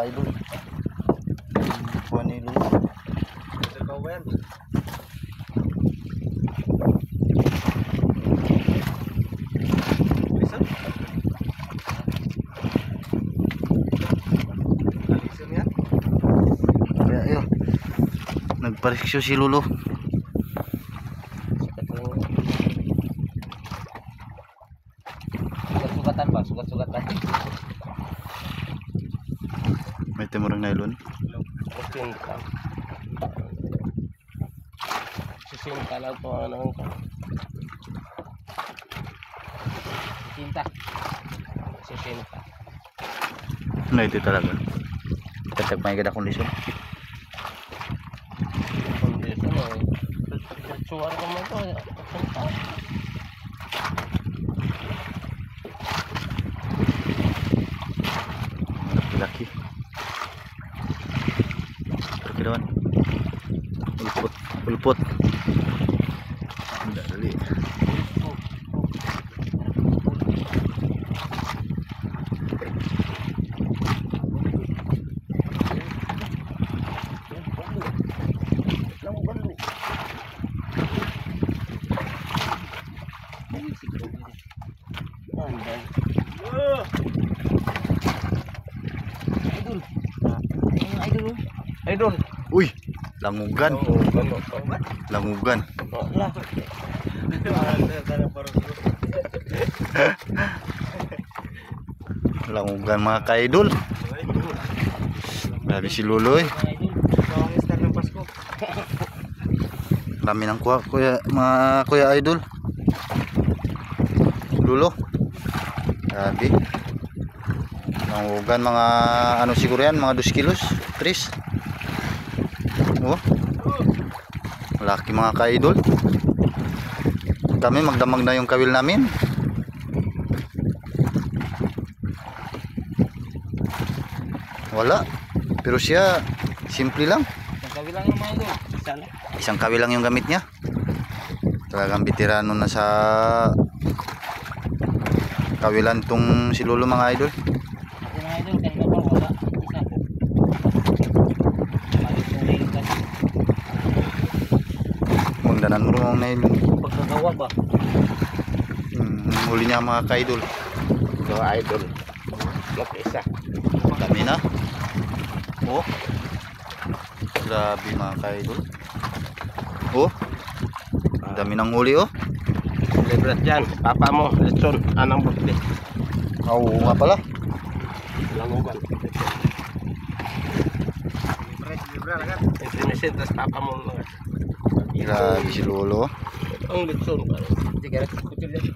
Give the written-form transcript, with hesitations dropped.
idol. Kuha ni Lulu. Kaya yun, nagpariksyo si Lulu. Sugat-sugatan ba? Sugat-sugatan. May timurang nylon. Sisinta lang ito. Ano ito? Sisinta. Ano ito talaga? Katag may ganda kondisyon. Kondisyon eh. Suwar ka mo ito. Sisinta. Laki. Perkiraan. Pulpot. Pulpot. Dali. Idol. Uy, langugan. Langugan. Langugan mga ka-idol. Grabe si Lulu eh. Dami ng kuya, mga kuya idol. Lulu. Grabe. Langugan mga ano siguro yan, mga 2 kilos, 3. Oh. Malaki mga ka-idol. Kami magdamag na yung kawil namin. Wala. Pero siya simple lang. Kawil lang yung mga idol. Isang kawil lang yung gamit niya. Talagang veterano na sa kawilan tong si Lolo mga idol. Mga idol, kanina pa wala. Magdanan mo rin na yun. Pagkagawa ba? Huli niya mga ka-idol. Mga idol. Mag-isa. Dami na. Oh. Grabe mga ka-idol. Oh. Dami ng huli oh. Librat dyan. Papa mo. Letson. Anang bukti. Oo nga pala. Langugan. Infinisin. Tapos papa mo. Grabe si Lolo. Ang letson. Hindi ka rin kutil yan.